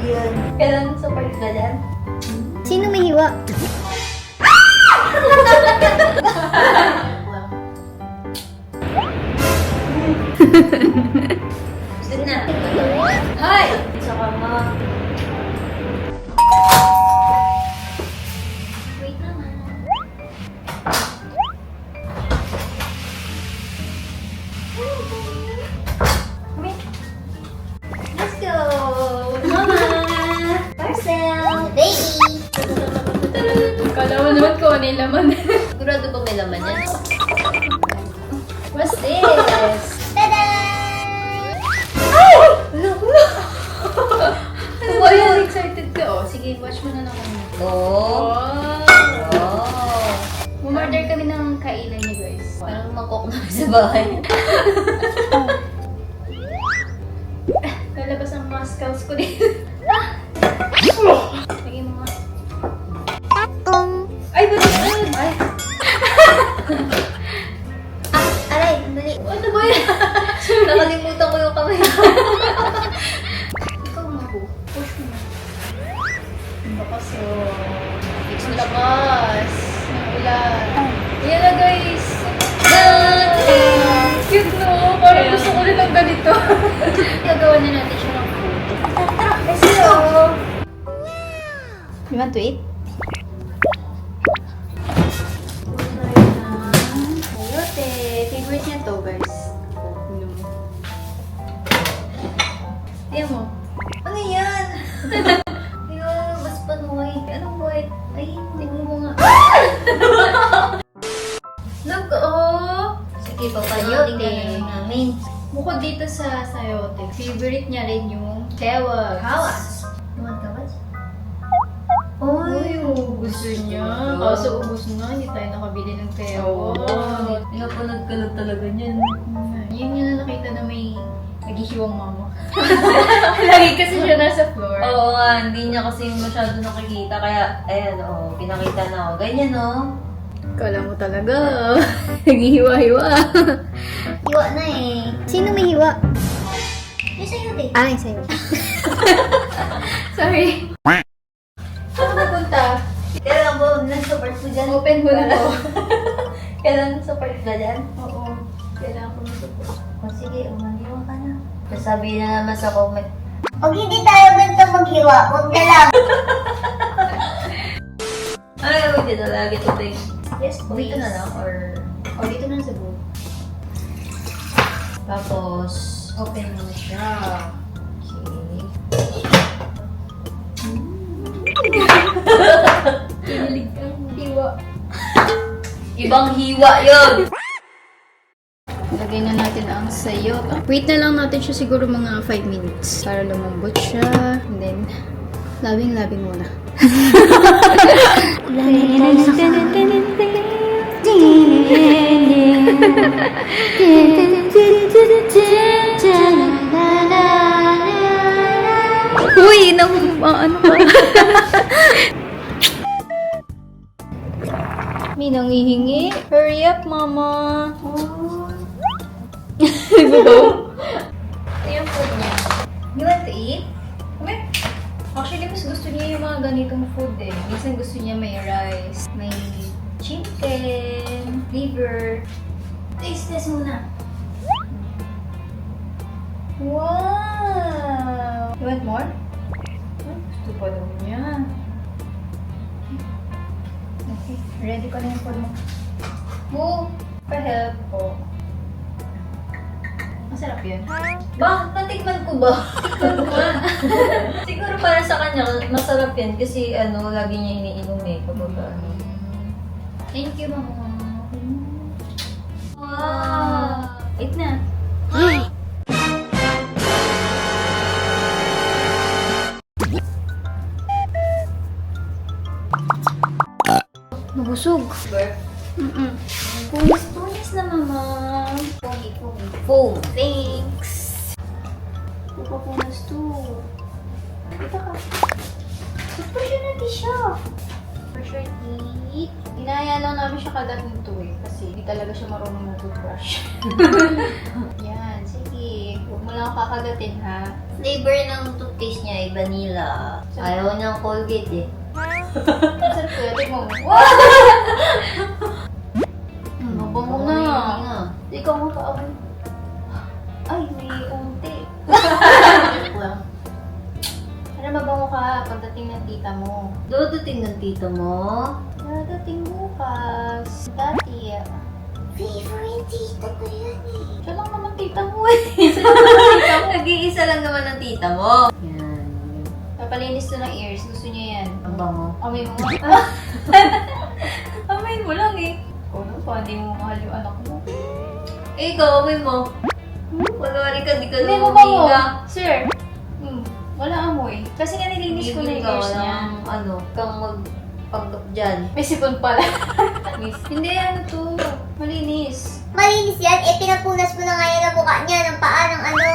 yan. Kailan support ka dyan? Sino may hiwa? Gusto na. Hi! Saka ma. Wait naman. Let's go! Mama! Parcel! Baby! Kala mo naman kung ano yung laman. Sigurado ba may laman yan? What's this? Tada! Ano ba yan? Excited ka, oh. Sige, watch mo na naman. Oh! Wow! Oh! Umorder kami ng kainan niyo, guys. Parang mangkok na sa bahay. Lalabas ang Moscows ko din. Lagyan mo nga. Tatong! Ay, ba't yun? Ay, Aray, dali. ano ba yan? Nakalimutan ko yung kamay. Ikaw nga po. Push mo na. Bakas Ang lakas. Ang ulan. Yan na, guys. Cute, no? Parang gusto ko rin ng ganito. Gagawa na natin siya ng food. Let's go! You want to eat? Sayote. Favorite niya to, guys. Tingnan mo. Ano yan? Yung mas panoy. Anong white? Ay, tingnan mo nga. Look, oh! Sige, papanoodin ka na namin. Bukod dito sa sayote, favorite niya rin yung tewag. Kawas. You want kawas? Uy, gusto niya. Kaso ubos na, hindi tayo nakabili ng tewag. Pinapanood talaga niyan. Yun yung nakita na may naghihiwang mama. Lagi kasi siya nasa floor. Oo nga, hindi niya kasi masyado nakikita. Kaya, ayan, oh, pinakita na ako. Ganyan, oh. Kala mo talaga. Naghihiwa-hiwa. Hiwa na eh. Sino may hiwa? Yung sa'yo, din. Ay, sa'yo. Sorry. Saan ka punta? Kailan mo nag-support mo dyan? Open mo na to. Kailan support ka dyan? Oo. Kailangan ko na support. O sige, umaliwa ka na. Sasabihin na naman sa comment. Huwag hindi tayo ganito maghiwa. Huwag na lang. Ay, huwag dito lagi ito, babe. Yes, please. Dito na lang, or... O, dito na sa bowl. Tapos, Open mo na siya. okay. Kinilig kang hiwa. Ibang hiwa yun! Lagay na natin ang sayot. Wait na lang natin siya siguro mga 5 minutes para lumambot siya. And then, labing-labing muna. Uy, ano ba? May nangihingi. Hurry up, mama. Go. Ito yung food niya. You want to eat? Come here. Actually, mas gusto niya yung mga ganitong food eh. Minsan gusto niya may rice, may chicken, liver. Taste test muna. Wow! You want more? Gusto pa daw niya. Okay, ready ko na yung food mo. Move! Pa-help ko. Masarap yun. Ba? Natikman ko ba? Siguro para sa kanya, masarap yan kasi ano, lagi niya iniinom eh. Kapag ano. Thank you, mama. Wow! Eat na. Nabusog. Punis na, mama. Pogi. Foam! Thanks. Pupapunas to. Kita ka. Push natin siya. Brush your teeth. Inaya lang namin siya kagat nito eh. Kasi hindi talaga siya marunong mag-brush. Yan, sige. Huwag mo lang kakagatin, ha? Flavor ng toothpaste niya ay vanilla. Ayaw niyang Colgate eh. Ang sarap ko, tingnan mo. Mabango na. Ikaw mo kaamoy. Ay, may unti. Para mabango ka pagdating ng tita mo. Duduting ng tito mo. Dadating bukas. Dati, Favorite tita ko yan eh. siya lang naman tita mo eh. Nag-iisa lang naman ng tita mo. Yan. Papalinis to ng ears. Gusto niya yan. Ang bango. Amoy mo. Amoy mo lang eh. Kung ano pa, hindi mo mahal yung anak mo. Eh, ikaw, amoy mo. Kunwari ka, di ka Hindi mo ba mo? lumiga. Sir, wala amoy. Kasi nga nilinis ko na yung ears niya. Kang magpanggap dyan. May sipon pala. Hindi, ano to. Malinis. Malinis yan, eh pinapunas mo na nga yan ang mukha niya ng paa ng ano.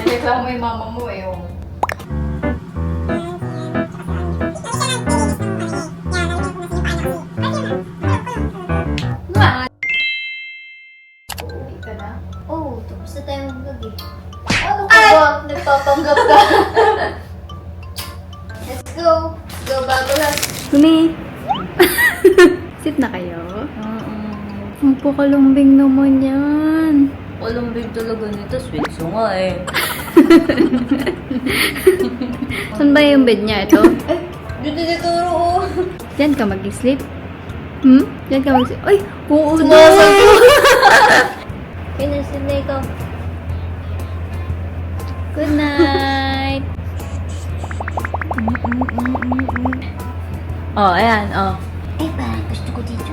Reklamo yung mama mo eh. Oh. Ma! Uwi ka na? Oh, tapos na tayo mag-vlog eh. Ano ka ba? Nagpapanggap ka. Let's go! Go, Babalas! Kumi! Sit na kayo? Ang pakalumbing naman yan. Walang big talaga nito. Switso nga eh. Saan ba yung bed niya? Ito? Dito dituro oh. Diyan ka mag-sleep? Diyan ka mag-sleep? Ay! Oo na! Sumasagot. Pinasin na ikaw. Good night! Oh, ayan. Oh. Ay, parang gusto ko dito.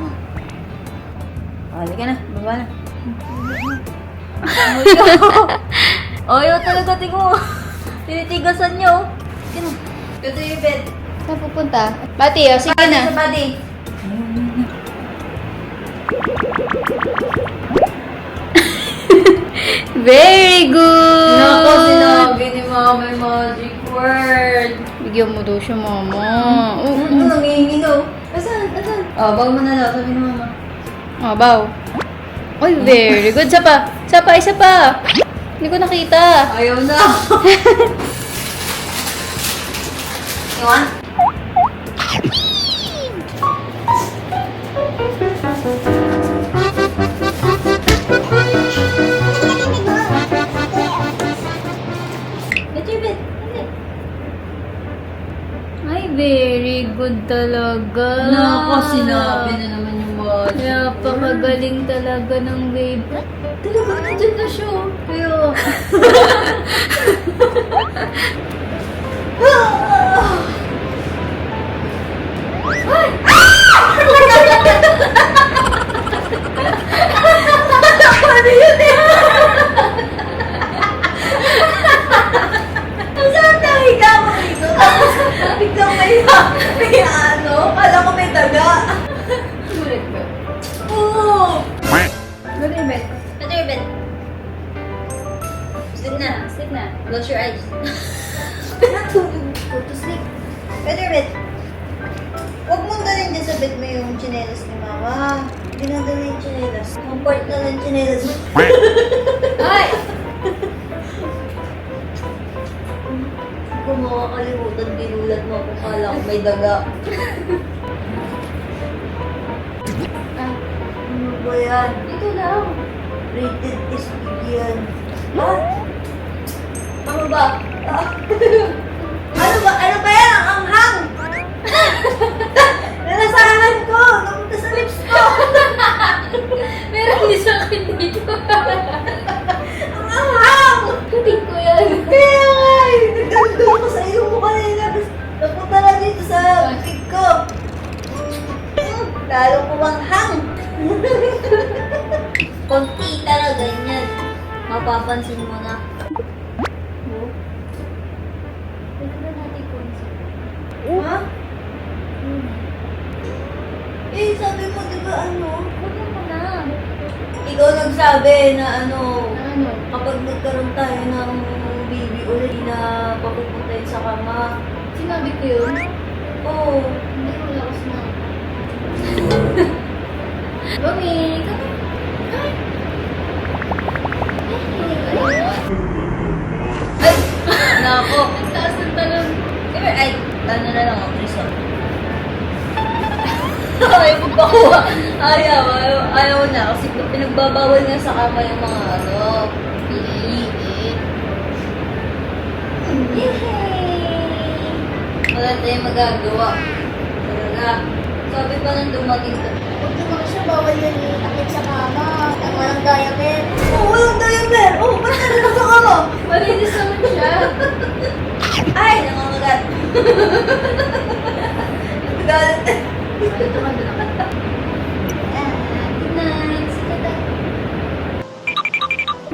Halika na. Baba na. Ayaw talaga, tingko. Tinitigasan niyo. Sino? Ito yung bed. Saan pupunta? Bati, oh, sige Badi, na. sa body. Very good! Nako, sinabi ni Mama yung magic word. Bigyan mo daw siya, mama. Nangingigaw. Asan? Asan? Oh, bago mo na daw. Sabi ni Mama. Oh, baw. Ay, very good. Isa pa. Isa pa, isa pa. Hindi ko nakita. Ayaw na. Iwan? Ito yung bed. Hindi. Ay, very good talaga. Nako, sinabi na naman yung magic Napakagaling talaga ng babe. Talaga, nandyan na siya. Kaya... Ano yun eh? Ang sarap na higa mo dito. Tapos biglang may ano. Kala ko may daga. Sulit ba? Oo. Good yung bed. Ito yung bed. Sleep na. Sleep na. Close your eyes. Go to sleep. Ito yung bed. Huwag mong dalhin dyan sa bed mo yung chinelas ni Mama. Hindi na dalhin yung chinelas. Comfort na lang chinelas mo. Ay! Kung makakalimutan, binulat mo kung kala ko may daga. Ano ba yan? Dito lang. Rated SPG yan. Ah? Ano ba? Ah. Ano ba? Ano ba yan? Ang anghang! Nalasahan ko! Napunta sa lips ko! Meron din sa akin dito. Ang anghang! Kuting ko yan. Kaya nga eh! Nagdaldol ko sa iyo mo kanina. Tapos napunta na dito sa bibig ko. Lalo kumanghang. Konti talaga ganyan. Mapapansin mo na. Pwede ba natin kung Ha? Eh, sabi mo, di ba ano? Huwag mo na. Ikaw nagsabi na ano, Ano? kapag nagkaroon tayo ng baby ulit na papupuntahin sa kama. Sinabi ko yun. Oo. Hindi ko lakas na. Mami, kami. Ay! Ay! Ayaw magpakuha. Ayaw na. Kasi pinagbabawal nga sa kama yung mga piniin. Wala tayong magagawa. Talaga. Sabi pa nang dumating ka. Huwag naman siya, bawal na akit sa kama. Ang walang diaper. Walang diaper! Ba't nalala sa kama? Malinis naman siya. Ay, nangangagat. Galit. Ito ka na. Good night. Sige na.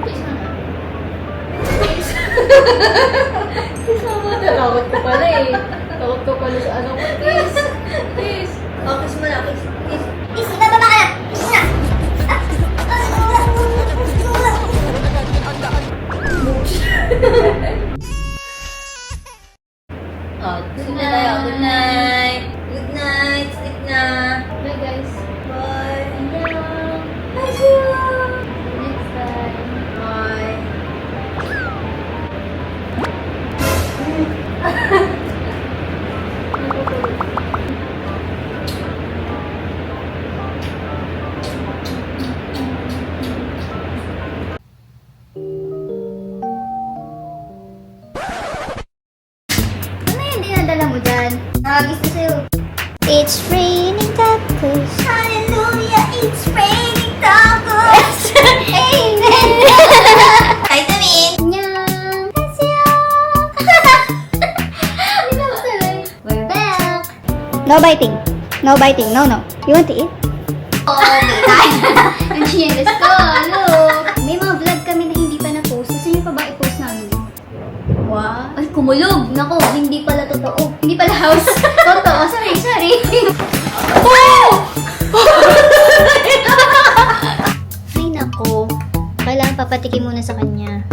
Kiss mo na. Kiss mo mo. Takot ko pala eh. Takot ko pala sa ano ko. Kiss. Kiss. Oh, kiss mo na, kiss. Kiss. Is, ibababa ka na! Is na! Oh, good night. Good night. Good night. Sleep na. Bye guys. Bye. Annyeong. Bye, see you. Next time. Bye. Ano yung dinadala mo dyan? Nakagis na sa'yo. It's raining tacos. Hallelujah, it's raining tacos. Amen. Vitamin. Annyeong. Hindi na matuloy. We're back. No biting. No biting. No, no. You want to eat? Oh, okay. Yung chinelas ko, ano? May mga vlog kami na hindi pa na-post. Gusto niyo pa ba i-post namin? Wow. Ay, kumulog! Nako, hindi pala totoo. Hindi pala house. Totoo. Sorry, sorry. Ay, nako. Kailangan papatikin muna sa kanya.